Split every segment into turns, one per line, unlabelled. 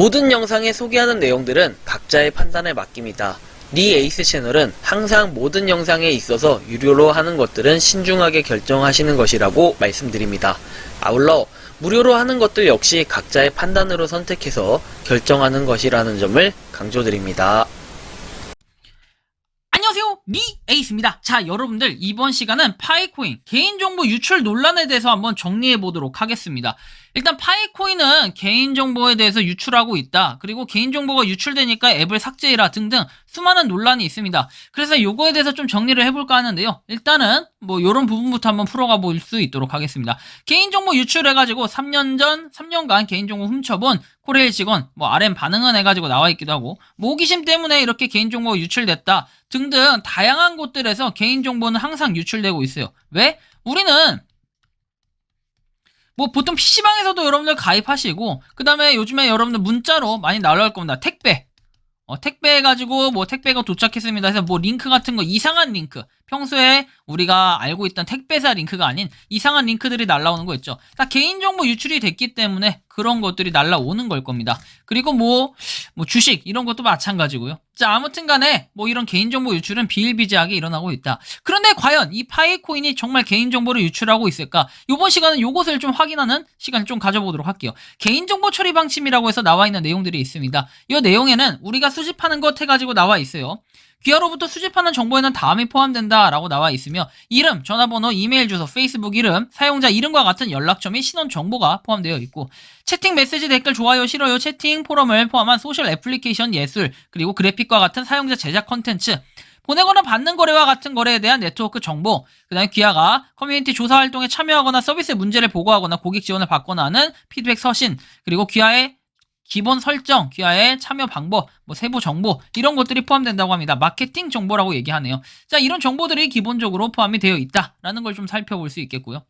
모든 영상에 소개하는 내용들은 각자의 판단에 맡깁니다. 니 에이스 채널은 항상 모든 영상에 있어서 유료로 하는 것들은 신중하게 결정하시는 것이라고 말씀드립니다. 아울러 무료로 하는 것들 역시 각자의 판단으로 선택해서 결정하는 것이라는 점을 강조드립니다.
안녕하세요, 니 에이스입니다. 자, 여러분들 이번 시간은 파이코인 개인정보 유출 논란에 대해서 한번 정리해 보도록 하겠습니다. 일단 파이코인은 개인정보에 대해서 유출하고 있다. 그리고 개인정보가 유출되니까 앱을 삭제해라 등등 수많은 논란이 있습니다. 그래서 요거에 대해서 좀 정리를 해볼까 하는데요. 일단은 뭐 요런 부분부터 한번 풀어가 볼 수 있도록 하겠습니다. 개인정보 유출해가지고 3년간 개인정보 훔쳐본 코레일 직원, RM 반응은 해가지고 나와 있기도 하고, 모기심 때문에 이렇게 개인정보가 유출됐다 등등 다양한 곳들에서 개인정보는 항상 유출되고 있어요. 왜? 우리는 보통 PC방에서도 여러분들 가입하시고, 그 다음에 요즘에 여러분들 문자로 많이 날라올 겁니다. 택배 해가지고 택배가 도착했습니다 해서 링크 같은 거, 이상한 링크, 평소에 우리가 알고 있던 택배사 링크가 아닌 이상한 링크들이 날라오는 거 있죠. 다 개인정보 유출이 됐기 때문에 그런 것들이 날라오는 걸 겁니다. 그리고 주식 이런 것도 마찬가지고요. 자, 아무튼 간에 이런 개인정보 유출은 비일비재하게 일어나고 있다. 그런데 과연 이 파이코인이 정말 개인정보를 유출하고 있을까? 이번 시간은 이것을 좀 확인하는 시간을 좀 가져보도록 할게요. 개인정보 처리 방침이라고 해서 나와 있는 내용들이 있습니다. 이 내용에는 우리가 수집하는 것 해가지고 나와 있어요. 귀하로부터 수집하는 정보에는 다음이 포함된다 라고 나와 있으며, 이름, 전화번호, 이메일 주소, 페이스북 이름, 사용자 이름과 같은 연락처 및 신원 정보가 포함되어 있고, 채팅, 메시지, 댓글, 좋아요, 싫어요, 채팅, 포럼을 포함한 소셜 애플리케이션, 예술, 그리고 그래픽과 같은 사용자 제작 컨텐츠, 보내거나 받는 거래와 같은 거래에 대한 네트워크 정보, 그 다음에 귀하가 커뮤니티 조사 활동에 참여하거나 서비스 문제를 보고하거나 고객 지원을 받거나 하는 피드백 서신, 그리고 귀하의 기본 설정, 귀하의 참여 방법, 세부 정보 이런 것들이 포함된다고 합니다. 마케팅 정보라고 얘기하네요. 자, 이런 정보들이 기본적으로 포함이 되어 있다라는 걸 좀 살펴볼 수 있겠고요.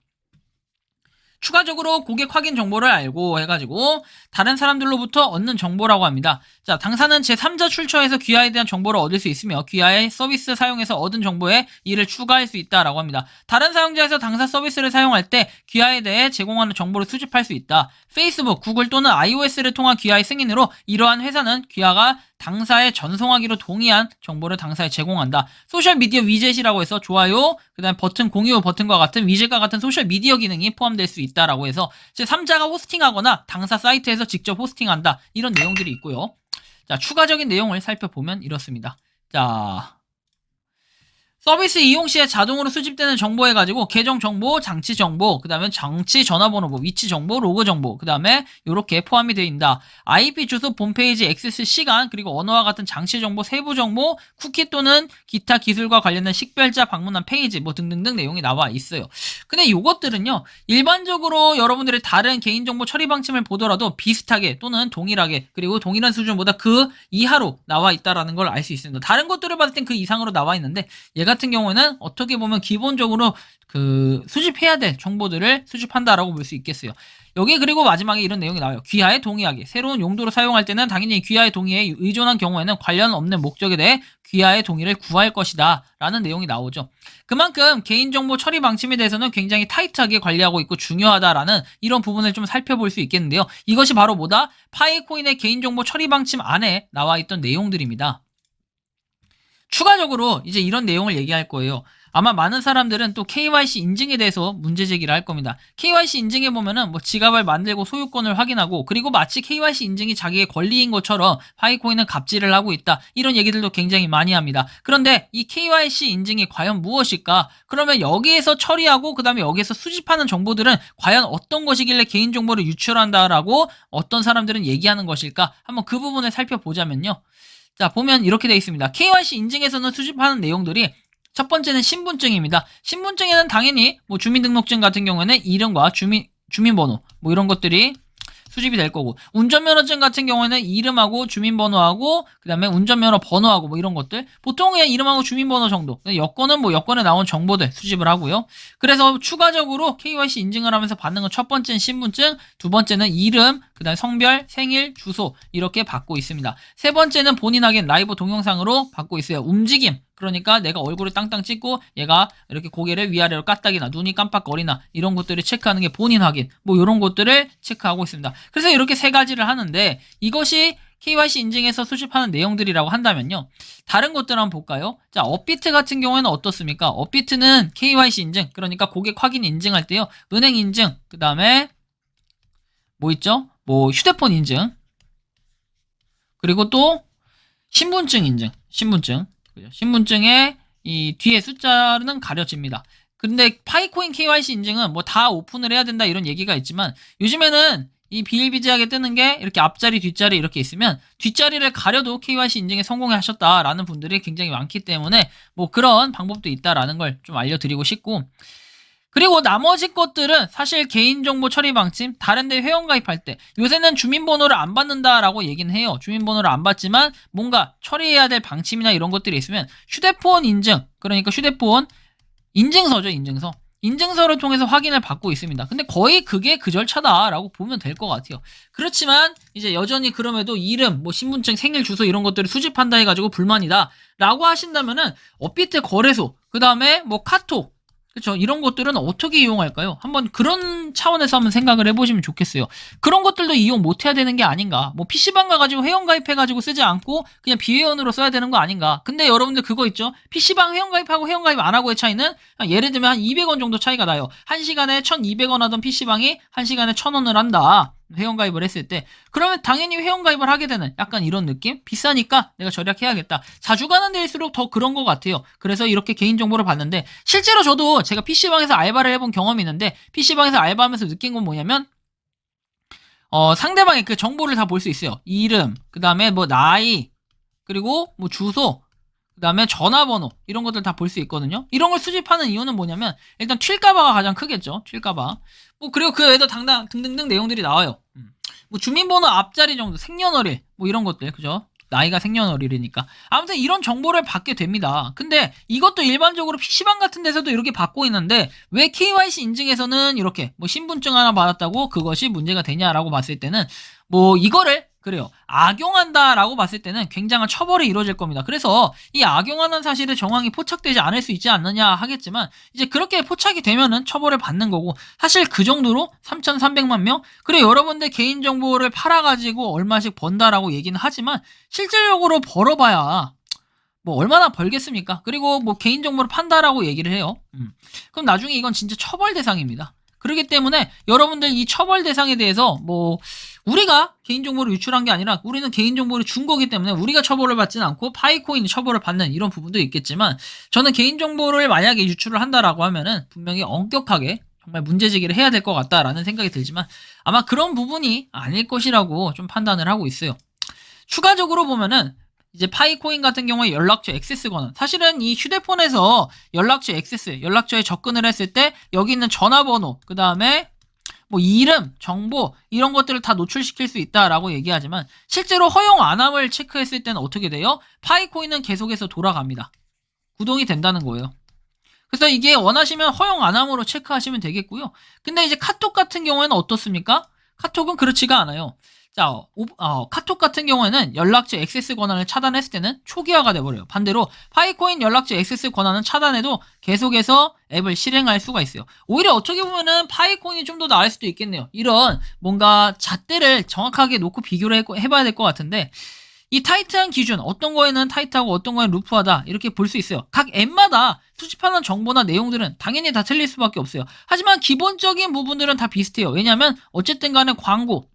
추가적으로 고객 확인 정보를 알고 해가지고 다른 사람들로부터 얻는 정보라고 합니다. 자, 당사는 제3자 출처에서 귀하에 대한 정보를 얻을 수 있으며 귀하의 서비스 사용에서 얻은 정보에 이를 추가할 수 있다라고 합니다. 다른 사용자에서 당사 서비스를 사용할 때 귀하에 대해 제공하는 정보를 수집할 수 있다. 페이스북, 구글 또는 iOS를 통한 귀하의 승인으로 이러한 회사는 귀하가 당사에 전송하기로 동의한 정보를 당사에 제공한다. 소셜미디어 위젯이라고 해서 좋아요, 그 다음에 버튼, 공유 버튼과 같은 위젯과 같은 소셜미디어 기능이 포함될 수 있다라고 해서 제3자가 호스팅하거나 당사 사이트에서 직접 호스팅한다. 이런 내용들이 있고요. 자, 추가적인 내용을 살펴보면 이렇습니다. 자, 서비스 이용 시에 자동으로 수집되는 정보 해가지고 계정 정보, 장치 정보, 그 다음에 장치 전화번호, 위치 정보, 로그 정보, 그 다음에 이렇게 포함이 되어 있다. IP 주소, 홈페이지, 액세스 시간, 그리고 언어와 같은 장치 정보, 세부 정보, 쿠키 또는 기타 기술과 관련된 식별자, 방문한 페이지 등등등 내용이 나와 있어요. 근데 이것들은요, 일반적으로 여러분들의 다른 개인정보 처리 방침을 보더라도 비슷하게 또는 동일하게, 그리고 동일한 수준보다 그 이하로 나와 있다라는 걸 알 수 있습니다. 다른 것들을 봤을 땐 그 이상으로 나와 있는데, 얘 같은 경우에는 어떻게 보면 기본적으로 수집해야 될 정보들을 수집한다라고 볼 수 있겠어요. 여기 그리고 마지막에 이런 내용이 나와요. 귀하에 동의하기. 새로운 용도로 사용할 때는 당연히 귀하의 동의에 의존한 경우에는 관련 없는 목적에 대해 귀하의 동의를 구할 것이다 라는 내용이 나오죠. 그만큼 개인정보 처리 방침에 대해서는 굉장히 타이트하게 관리하고 있고 중요하다라는 이런 부분을 좀 살펴볼 수 있겠는데요. 이것이 바로 파이코인의 개인정보 처리 방침 안에 나와 있던 내용들입니다. 추가적으로 이제 이런 내용을 얘기할 거예요. 아마 많은 사람들은 또 KYC 인증에 대해서 문제 제기를 할 겁니다. KYC 인증에 보면은 지갑을 만들고 소유권을 확인하고, 그리고 마치 KYC 인증이 자기의 권리인 것처럼 파이코인은 갑질을 하고 있다. 이런 얘기들도 굉장히 많이 합니다. 그런데 이 KYC 인증이 과연 무엇일까? 그러면 여기에서 처리하고 그 다음에 여기에서 수집하는 정보들은 과연 어떤 것이길래 개인정보를 유출한다라고 어떤 사람들은 얘기하는 것일까? 한번 그 부분을 살펴보자면요. 자, 보면 이렇게 되어 있습니다. KYC 인증에서는 수집하는 내용들이 첫 번째는 신분증입니다. 신분증에는 당연히 주민등록증 같은 경우에는 이름과 주민번호 이런 것들이 수집이 될 거고, 운전면허증 같은 경우에는 이름하고 주민번호하고 그 다음에 운전면허 번호하고 이런 것들, 보통 그냥 이름하고 주민번호 정도, 여권은 여권에 나온 정보들 수집을 하고요. 그래서 추가적으로 KYC 인증을 하면서 받는 건 첫 번째는 신분증, 두 번째는 이름, 그 다음에 성별, 생일, 주소 이렇게 받고 있습니다. 세 번째는 본인 확인 라이브 동영상으로 받고 있어요. 움직임, 그러니까 내가 얼굴을 땅땅 찍고 얘가 이렇게 고개를 위아래로 까딱이나 눈이 깜빡거리나 이런 것들을 체크하는 게 본인 확인 뭐 이런 것들을 체크하고 있습니다. 그래서 이렇게 세 가지를 하는데 이것이 KYC 인증에서 수집하는 내용들이라고 한다면요. 다른 것들 한번 볼까요? 자, 업비트 같은 경우에는 어떻습니까? 업비트는 KYC 인증, 그러니까 고객 확인 인증할 때요. 은행 인증, 그 다음에 뭐 있죠? 뭐 휴대폰 인증, 그리고 또 신분증 인증, 신분증에 이 뒤에 숫자는 가려집니다. 근데 파이코인 KYC 인증은 뭐 다 오픈을 해야 된다 이런 얘기가 있지만 요즘에는 이 비일비재하게 뜨는 게 이렇게 앞자리 뒷자리 이렇게 있으면 뒷자리를 가려도 KYC 인증에 성공하셨다라는 분들이 굉장히 많기 때문에 뭐 그런 방법도 있다라는 걸 좀 알려드리고 싶고, 그리고 나머지 것들은 사실 개인정보 처리 방침, 다른데 회원가입할 때 요새는 주민번호를 안 받는다라고 얘기는 해요. 주민번호를 안 받지만 뭔가 처리해야 될 방침이나 이런 것들이 있으면 휴대폰 인증, 그러니까 휴대폰 인증서죠. 인증서를 통해서 확인을 받고 있습니다. 근데 거의 그게 그 절차다라고 보면 될 것 같아요. 그렇지만 이제 여전히 그럼에도 이름, 뭐 신분증, 생일, 주소 이런 것들을 수집한다 해가지고 불만이다 라고 하신다면은 업비트 거래소, 그 다음에 뭐 카톡, 그렇죠. 이런 것들은 어떻게 이용할까요? 한번 그런 차원에서 한번 생각을 해보시면 좋겠어요. 그런 것들도 이용 못해야 되는 게 아닌가. 뭐 PC방 가가지고 회원가입해가지고 쓰지 않고 그냥 비회원으로 써야 되는 거 아닌가. 근데 여러분들 그거 있죠? PC방 회원가입하고 회원가입 안 하고의 차이는 예를 들면 한 200원 정도 차이가 나요. 1시간에 1200원 하던 PC방이 1시간에 1000원을 한다. 회원가입을 했을 때 그러면 당연히 회원가입을 하게 되는 약간 이런 느낌? 비싸니까 내가 절약해야겠다. 자주 가는 데일수록 더 그런 것 같아요. 그래서 이렇게 개인정보를 봤는데 실제로 저도 제가 PC방에서 알바를 해본 경험이 있는데 PC방에서 알바하면서 느낀 건 뭐냐면 상대방의 그 정보를 다 볼 수 있어요. 이름, 그 다음에 뭐 나이, 그리고 뭐 주소, 그 다음에 전화번호 이런 것들 다 볼 수 있거든요. 이런 걸 수집하는 이유는 뭐냐면 일단 튈까봐가 가장 크겠죠. 튈까봐. 뭐 그리고 그 외에도 당당 등등등 내용들이 나와요. 뭐 주민번호 앞자리 정도, 생년월일 뭐 이런 것들, 그죠? 나이가 생년월일이니까 아무튼 이런 정보를 받게 됩니다. 근데 이것도 일반적으로 PC방 같은 데서도 이렇게 받고 있는데 왜 KYC 인증에서는 이렇게 뭐 신분증 하나 받았다고 그것이 문제가 되냐라고 봤을 때는 뭐 이거를 그래요. 악용한다라고 봤을 때는 굉장한 처벌이 이루어질 겁니다. 그래서 이 악용하는 사실에 정황이 포착되지 않을 수 있지 않느냐 하겠지만 이제 그렇게 포착이 되면은 처벌을 받는 거고 사실 그 정도로 3,300만 명? 그리고 여러분들 개인정보를 팔아가지고 얼마씩 번다라고 얘기는 하지만 실질적으로 벌어봐야 뭐 얼마나 벌겠습니까? 그리고 뭐 개인정보를 판다라고 얘기를 해요. 그럼 나중에 이건 진짜 처벌 대상입니다. 그렇기 때문에 여러분들 이 처벌 대상에 대해서 뭐 우리가 개인정보를 유출한 게 아니라 우리는 개인정보를 준 거기 때문에 우리가 처벌을 받지는 않고 파이코인이 처벌을 받는 이런 부분도 있겠지만 저는 개인정보를 만약에 유출을 한다라고 하면은 분명히 엄격하게 정말 문제제기를 해야 될 것 같다라는 생각이 들지만 아마 그런 부분이 아닐 것이라고 좀 판단을 하고 있어요. 추가적으로 보면은 이제 파이코인 같은 경우에 연락처 액세스 권한. 사실은 이 휴대폰에서 연락처 액세스, 연락처에 접근을 했을 때 여기 있는 전화번호, 그 다음에 뭐 이름, 정보 이런 것들을 다 노출시킬 수 있다라고 얘기하지만 실제로 허용 안함을 체크했을 때는 어떻게 돼요? 파이코인은 계속해서 돌아갑니다. 구동이 된다는 거예요. 그래서 이게 원하시면 허용 안함으로 체크하시면 되겠고요. 근데 이제 카톡 같은 경우에는 어떻습니까? 카톡은 그렇지가 않아요. 자, 카톡 같은 경우에는 연락처 액세스 권한을 차단했을 때는 초기화가 돼버려요. 반대로 파이코인 연락처 액세스 권한은 차단해도 계속해서 앱을 실행할 수가 있어요. 오히려 어떻게 보면은 파이코인이 좀 더 나을 수도 있겠네요. 이런 뭔가 잣대를 정확하게 놓고 비교를 해봐야 될 것 같은데 이 타이트한 기준, 어떤 거에는 타이트하고 어떤 거에는 루프하다 이렇게 볼 수 있어요. 각 앱마다 수집하는 정보나 내용들은 당연히 다 틀릴 수밖에 없어요. 하지만 기본적인 부분들은 다 비슷해요. 왜냐하면 어쨌든 간에 광고,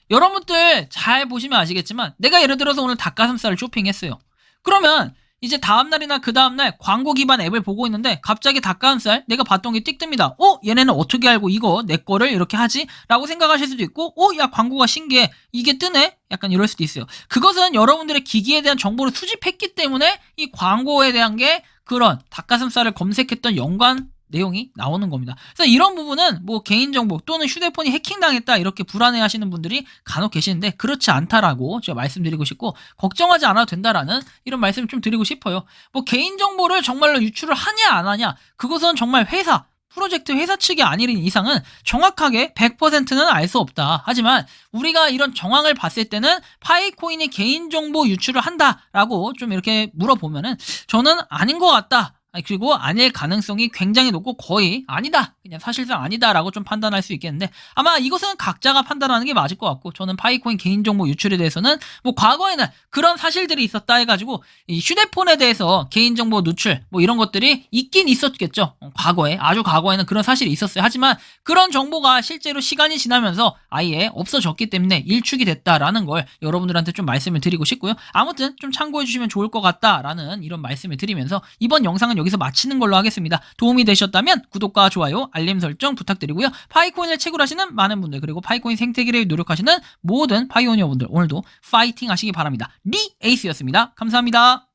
여러분들 잘 보시면 아시겠지만 내가 예를 들어서 오늘 닭가슴살을 쇼핑했어요. 그러면 이제 다음날이나 그 다음날 광고 기반 앱을 보고 있는데 갑자기 닭가슴살 내가 봤던 게 띡 뜹니다. 얘네는 어떻게 알고 이거 내 거를 이렇게 하지? 라고 생각하실 수도 있고 야 광고가 신기해. 이게 뜨네? 약간 이럴 수도 있어요. 그것은 여러분들의 기기에 대한 정보를 수집했기 때문에 이 광고에 대한 게 그런 닭가슴살을 검색했던 연관 내용이 나오는 겁니다. 그래서 이런 부분은 뭐 개인정보 또는 휴대폰이 해킹당했다 이렇게 불안해하시는 분들이 간혹 계시는데 그렇지 않다라고 제가 말씀드리고 싶고 걱정하지 않아도 된다라는 이런 말씀을 좀 드리고 싶어요. 뭐 개인정보를 정말로 유출을 하냐 안 하냐 그것은 정말 회사 프로젝트 회사 측이 아닌 이상은 정확하게 100%는 알 수 없다. 하지만 우리가 이런 정황을 봤을 때는 파이코인이 개인정보 유출을 한다라고 좀 이렇게 물어보면은 저는 아닌 것 같다. 그리고 아닐 가능성이 굉장히 높고 거의 아니다. 그냥 사실상 아니다라고 좀 판단할 수 있겠는데 아마 이것은 각자가 판단하는 게 맞을 것 같고 저는 파이코인 개인정보 유출에 대해서는 뭐 과거에는 그런 사실들이 있었다 해가지고 이 휴대폰에 대해서 개인정보 누출 뭐 이런 것들이 있긴 있었겠죠. 과거에 아주 과거에는 그런 사실이 있었어요. 하지만 그런 정보가 실제로 시간이 지나면서 아예 없어졌기 때문에 일축이 됐다라는 걸 여러분들한테 좀 말씀을 드리고 싶고요. 아무튼 좀 참고해 주시면 좋을 것 같다라는 이런 말씀을 드리면서 이번 영상은 여기서 마치는 걸로 하겠습니다. 도움이 되셨다면 구독과 좋아요, 알림 설정 부탁드리고요. 파이코인을 채굴하시는 많은 분들 그리고 파이코인 생태계를 노력하시는 모든 파이오니어분들 오늘도 파이팅 하시기 바랍니다. 리 에이스였습니다. 감사합니다.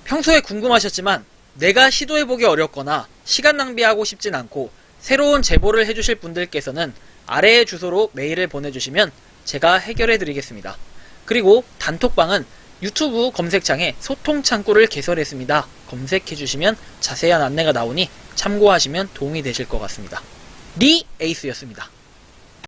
평소에 궁금하셨지만 내가 시도해보기 어렵거나 시간 낭비하고 싶진 않고 새로운 제보를 해주실 분들께서는 아래의 주소로 메일을 보내주시면 제가 해결해드리겠습니다. 그리고 단톡방은 유튜브 검색창에 소통 창구를 개설했습니다. 검색해주시면 자세한 안내가 나오니 참고하시면 도움이 되실 것 같습니다. 리 에이스였습니다.